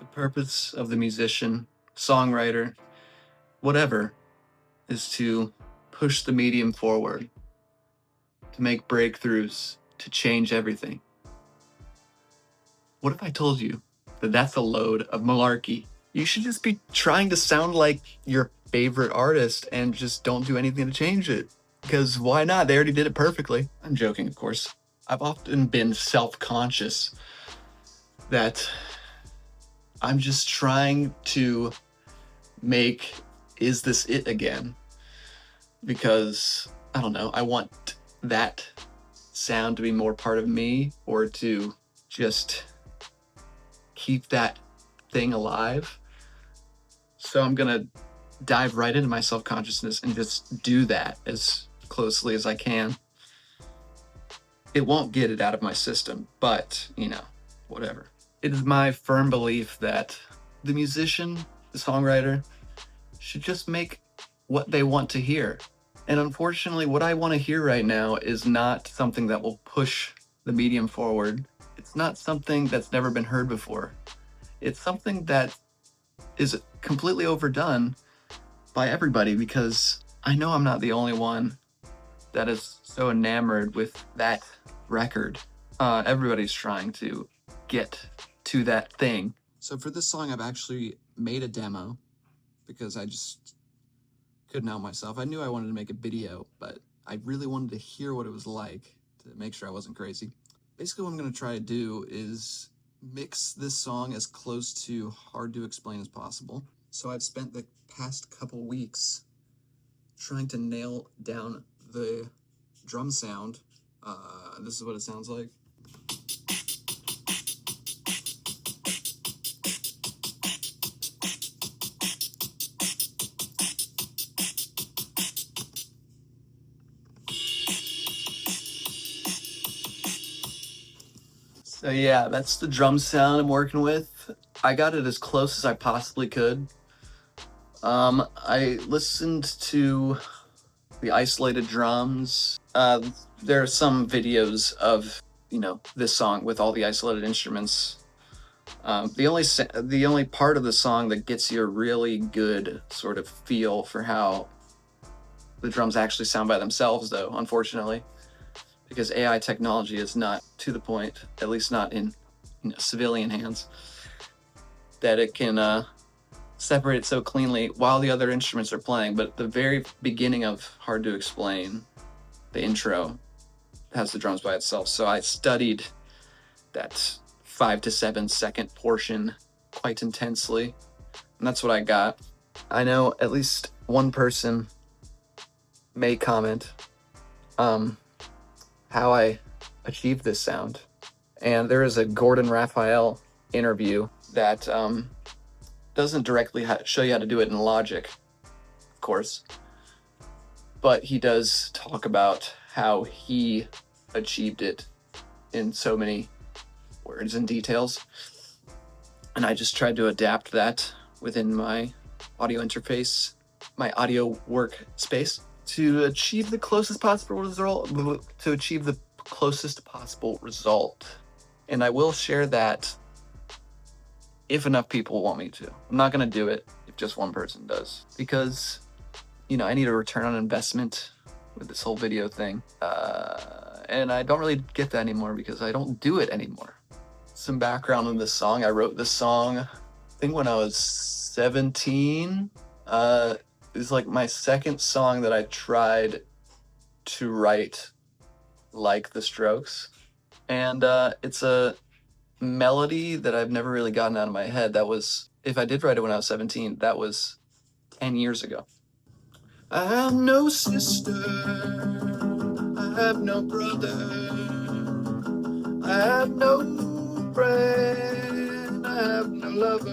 purpose of the musician, songwriter, whatever, is to push the medium forward, to make breakthroughs, to change everything. What if I told you that that's a load of malarkey? You should just be trying to sound like your favorite artist and just don't do anything to change it. Because why not? They already did it perfectly. I'm joking, of course. I've often been self-conscious that I'm just trying to make Is This It again? Because, I don't know, I want that sound to be more part of me, or to just keep that thing alive. So I'm gonna dive right into my self-consciousness and just do that as closely as I can. It won't get it out of my system, but, whatever. It is my firm belief that the musician, the songwriter, should just make what they want to hear. And unfortunately, what I want to hear right now is not something that will push the medium forward. It's not something that's never been heard before. It's something that is completely overdone by everybody, because I know I'm not the only one that is so enamored with that record. Everybody's trying to get to that thing. So for this song, I've actually made a demo because I just couldn't help myself. I knew I wanted to make a video, but I really wanted to hear what it was like to make sure I wasn't crazy. Basically, what I'm going to try to do is mix this song as close to Hard to Explain as possible. So I've spent the past couple weeks trying to nail down the drum sound. This is what it sounds like. So yeah, that's the drum sound I'm working with. I got it as close as I possibly could. I listened to the isolated drums. There are some videos of, this song with all the isolated instruments. The only part of the song that gets you a really good sort of feel for how the drums actually sound by themselves, though, unfortunately, because AI technology is not to the point, at least not in civilian hands, that it can separate it so cleanly while the other instruments are playing. But at the very beginning of Hard to Explain, the intro has the drums by itself. So I studied that 5 to 7 second portion quite intensely, and that's what I got. I know at least one person may comment how I achieved this sound. And there is a Gordon Raphael interview that doesn't directly show you how to do it in Logic, of course, but he does talk about how he achieved it in so many words and details. And I just tried to adapt that within my audio interface, my audio workspace, to achieve the closest possible result. And I will share that if enough people want me to. I'm not going to do it if just one person does, because, I need a return on investment with this whole video thing. And I don't really get that anymore because I don't do it anymore. Some background on this song. I wrote this song, I think, when I was 17. It was like my second song that I tried to write like The Strokes. And it's a melody that I've never really gotten out of my head. That was, if I did write it when I was 17, that was 10 years ago. I have no sister, I have no brother, I have no friend, I have no lover.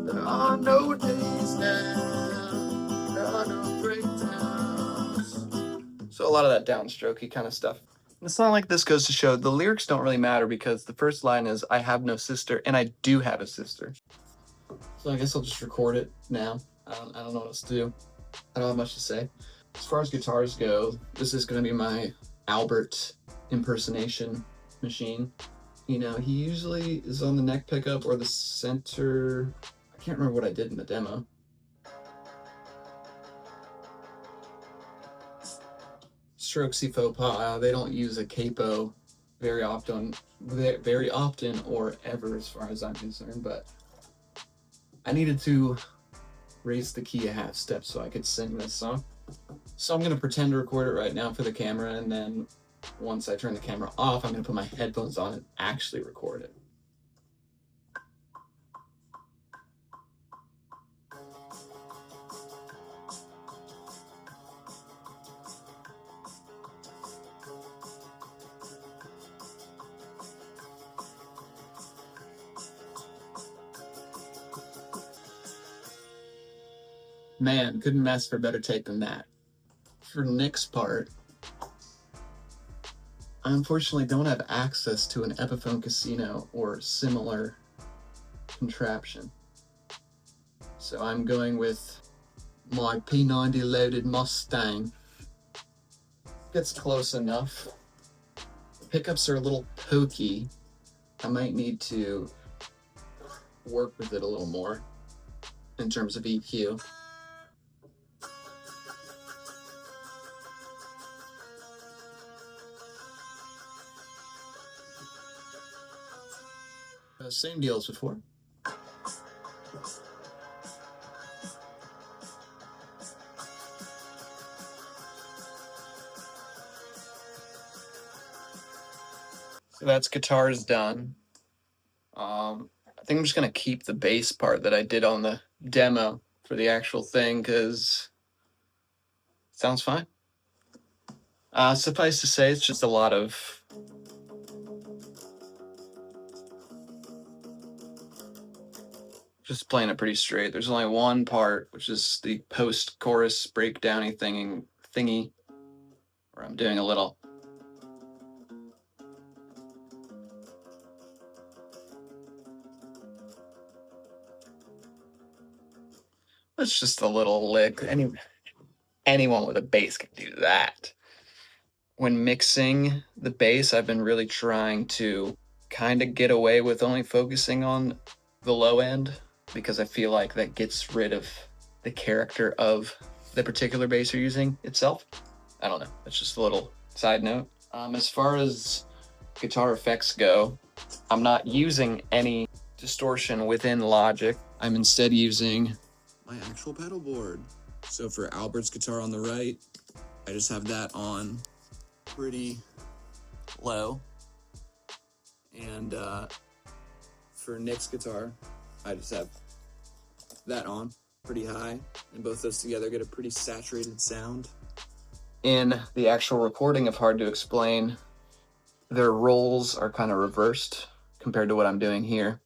There are no days now, there are no breakdowns. So a lot of that downstrokey kind of stuff. And a song like this goes to show the lyrics don't really matter, because the first line is, I have no sister, and I do have a sister. So I guess I'll just record it now. I don't know what else to do. I don't have much to say. As far as guitars go, this is going to be my Albert impersonation machine. You know, he usually is on the neck pickup or the center. I can't remember what I did in the demo. Strokesy faux pas. They don't use a capo very often, or ever, as far as I'm concerned. But I needed to raise the key a half step so I could sing this song. So I'm gonna pretend to record it right now for the camera, and then once I turn the camera off, I'm gonna put my headphones on and actually record it. Man, couldn't ask for a better take than that. For Nick's part, I unfortunately don't have access to an Epiphone Casino or similar contraption. So I'm going with my P90 loaded Mustang. Gets close enough. The pickups are a little pokey. I might need to work with it a little more in terms of EQ. Same deal as before. So that's guitars done. I think I'm just gonna keep the bass part that I did on the demo for the actual thing because it sounds fine. Suffice to say, it's just a lot of just playing it pretty straight. There's only one part, which is the post-chorus breakdowny thingy, where I'm doing a little. It's just a little lick. Anyone with a bass can do that. When mixing the bass, I've been really trying to kind of get away with only focusing on the low end because I feel like that gets rid of the character of the particular bass you're using itself. I don't know. That's just a little side note. As far as guitar effects go, I'm not using any distortion within Logic. I'm instead using my actual pedal board. So for Albert's guitar on the right, I just have that on pretty low. And for Nick's guitar, I just have that on pretty high. And both those together get a pretty saturated sound. In the actual recording of Hard to Explain, their roles are kind of reversed compared to what I'm doing here.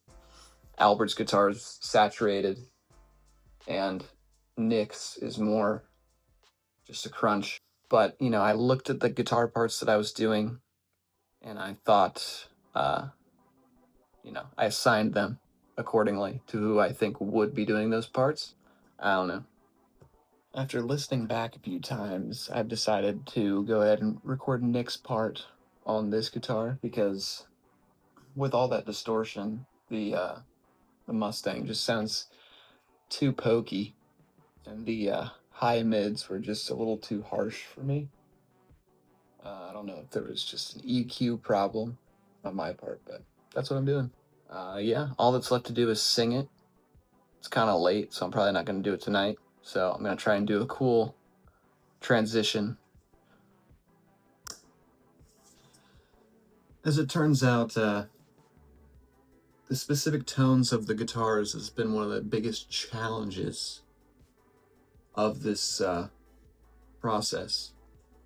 Albert's guitar is saturated, and Nick's is more just a crunch. But, you know, I looked at the guitar parts that I was doing, and I thought, you know, I assigned them accordingly to who I think would be doing those parts. I don't know. After listening back a few times, I've decided to go ahead and record Nick's part on this guitar because with all that distortion, the Mustang just sounds too pokey, and the high mids were just a little too harsh for me. I don't know if there was just an EQ problem on my part, but that's what I'm doing. Yeah, all that's left to do is sing it. It's kind of late, so I'm probably not going to do it tonight. So I'm going to try and do a cool transition. As it turns out, the specific tones of the guitars has been one of the biggest challenges of this process.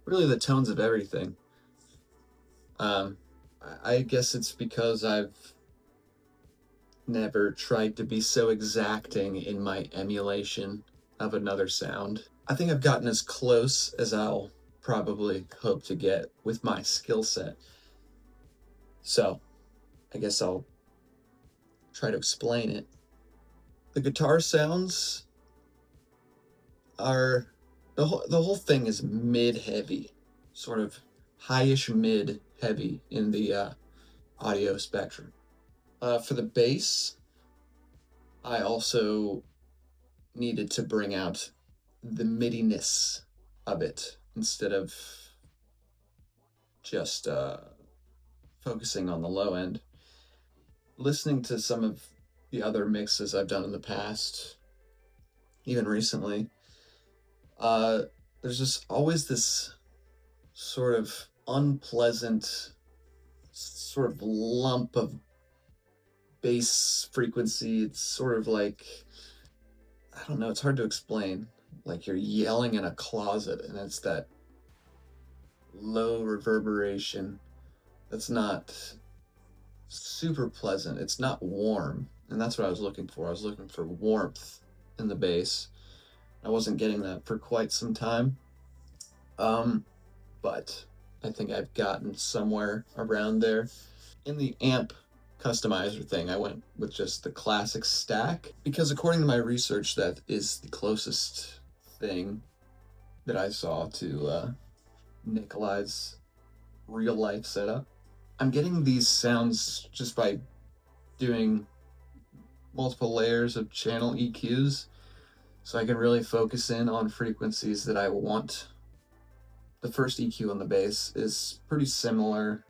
Really, the tones of everything. I guess it's because I've never tried to be so exacting in my emulation of another sound. I think I've gotten as close as I'll probably hope to get with my skill set. So, I guess I'll try to explain it. The guitar sounds are the whole thing is mid heavy, sort of highish mid heavy in the audio spectrum. For the bass, I also needed to bring out the midiness of it instead of just focusing on the low end. Listening to some of the other mixes I've done in the past, even recently, uh, there's just always this sort of unpleasant sort of lump of bass frequency. It's sort of like, I don't know, it's hard to explain. Like you're yelling in a closet and it's that low reverberation that's not super pleasant. It's not warm. And that's what I was looking for. I was looking for warmth in the bass. I wasn't getting that for quite some time. But I think I've gotten somewhere around there. In the amp customizer thing, I went with just the classic stack because according to my research, that is the closest thing that I saw to Nikolai's real life setup. I'm getting these sounds just by doing multiple layers of channel EQs, so I can really focus in on frequencies that I want. The first EQ on the bass is pretty similar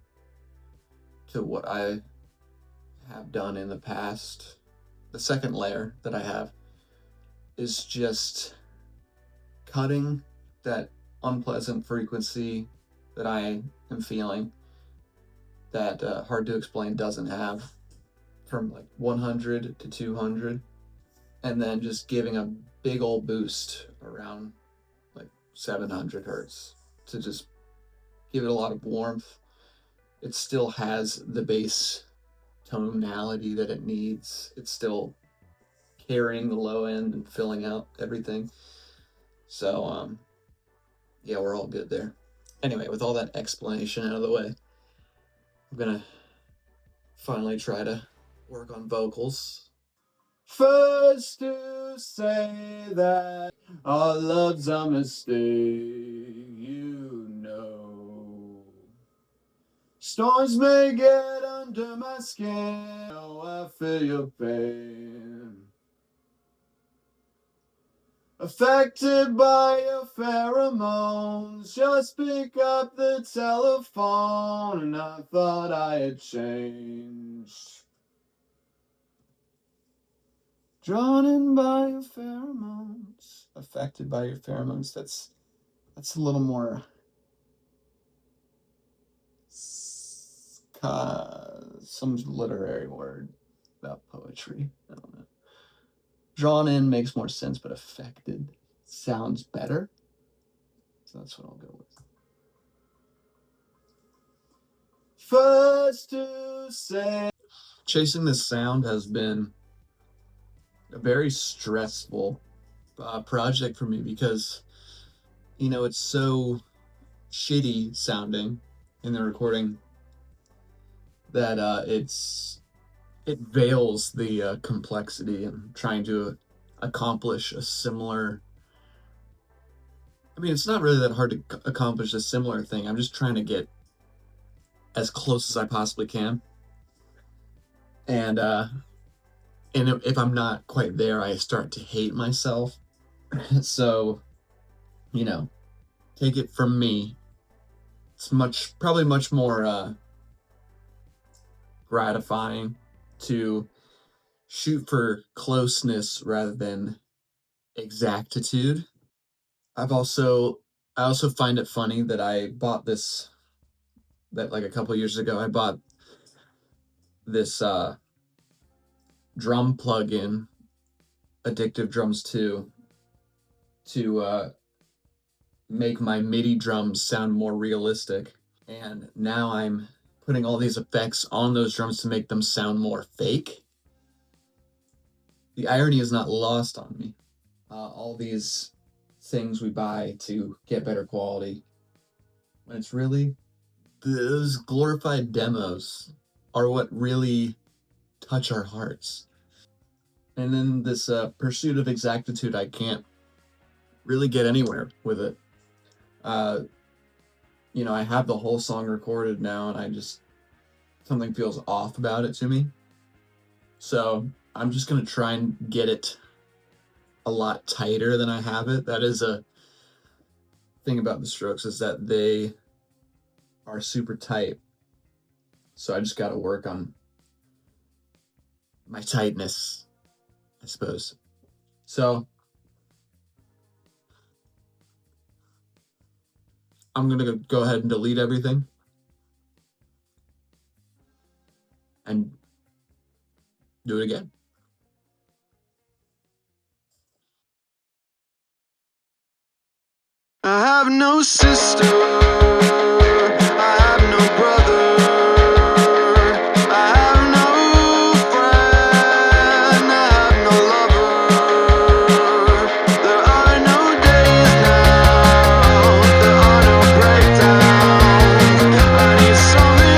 to what I have done in the past. The second layer that I have is just cutting that unpleasant frequency that I am feeling that Hard to Explain doesn't have, from like 100 to 200, and then just giving a big old boost around like 700 hertz to just give it a lot of warmth. It still has the bass tonality that it needs. It's still carrying the low end and filling out everything. So yeah, we're all good there. Anyway, with all that explanation out of the way, I'm gonna finally try to work on vocals. First to say that our love's a mistake, you know. Storms may get under my skin, oh, I feel your pain. Affected by your pheromones, just pick up the telephone, and I thought I had changed. Drawn in by your pheromones, affected by your pheromones. That's a little more some literary word about poetry. I don't know. Drawn in makes more sense, but affected sounds better. So that's what I'll go with. First to say, chasing this sound has been a very stressful project for me because, you know, it's so shitty sounding in the recording that it veils the complexity and trying to accomplish a similar. I mean, it's not really that hard to accomplish a similar thing. I'm just trying to get as close as I possibly can. And if I'm not quite there, I start to hate myself. So, you know, take it from me. It's probably much more gratifying to shoot for closeness rather than exactitude. I also find it funny that I bought this, that like a couple years ago I bought this drum plugin, Addictive Drums 2, to make my MIDI drums sound more realistic. And now I'm putting all these effects on those drums to make them sound more fake. The irony is not lost on me. All these things we buy to get better quality, when it's really those glorified demos are what really touch our hearts. And then this pursuit of exactitude, I can't really get anywhere with it. You know, I have the whole song recorded now, and I just something feels off about it to me. So I'm just gonna try and get it a lot tighter than I have it. That is a thing about the strokes, is that they are super tight. So I just gotta work on my tightness, I suppose. So I'm gonna go ahead and delete everything and do it again. I have no sister, I have no brother, I have no friend, I have no lover. There are no days now, there are no breakdowns. I need something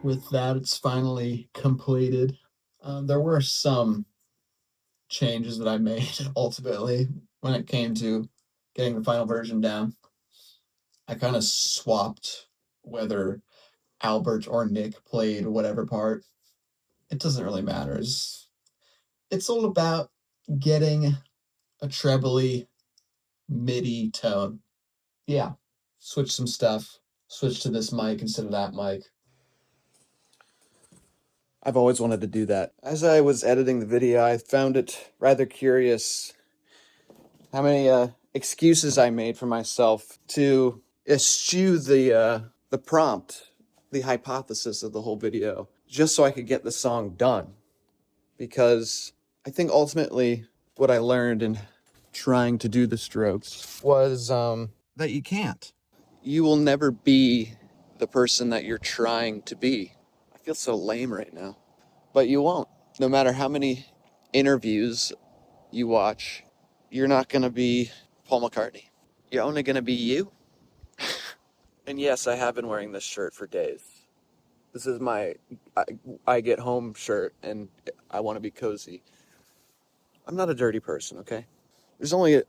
with that, it's finally completed. There were some changes that I made ultimately when it came to getting the final version down. I kind of swapped whether Albert or Nick played whatever part. It doesn't really matter. It's all about getting a trebly MIDI tone. Yeah. Switch some stuff. Switch to this mic instead of that mic. I've always wanted to do that. As I was editing the video, I found it rather curious how many excuses I made for myself to eschew the prompt, the hypothesis of the whole video, just so I could get the song done. Because I think ultimately what I learned in trying to do the strokes was that you can't. You will never be the person that you're trying to be. I feel so lame right now. But you won't. No matter how many interviews you watch, you're not going to be Paul McCartney. You're only going to be you. And yes, I have been wearing this shirt for days. This is my I get home shirt, and I want to be cozy. I'm not a dirty person, okay? There's only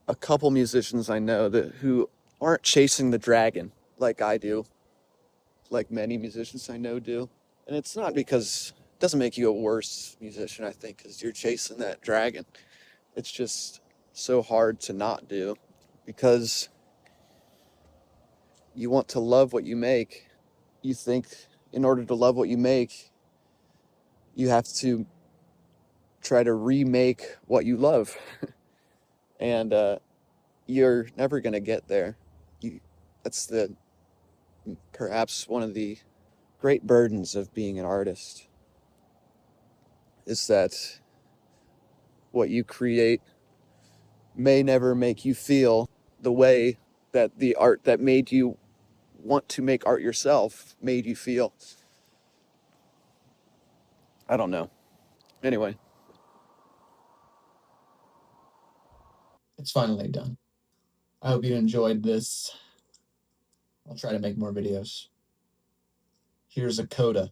a couple musicians I know who aren't chasing the dragon like I do, like many musicians I know do. And it's not because it doesn't make you a worse musician, I think, because you're chasing that dragon. It's just so hard to not do because you want to love what you make. You think in order to love what you make, you have to try to remake what you love. And you're never going to get there. That's perhaps one of the great burdens of being an artist is that what you create may never make you feel the way that the art that made you want to make art yourself made you feel. I don't know. Anyway. It's finally done. I hope you enjoyed this. I'll try to make more videos. Here's a coda.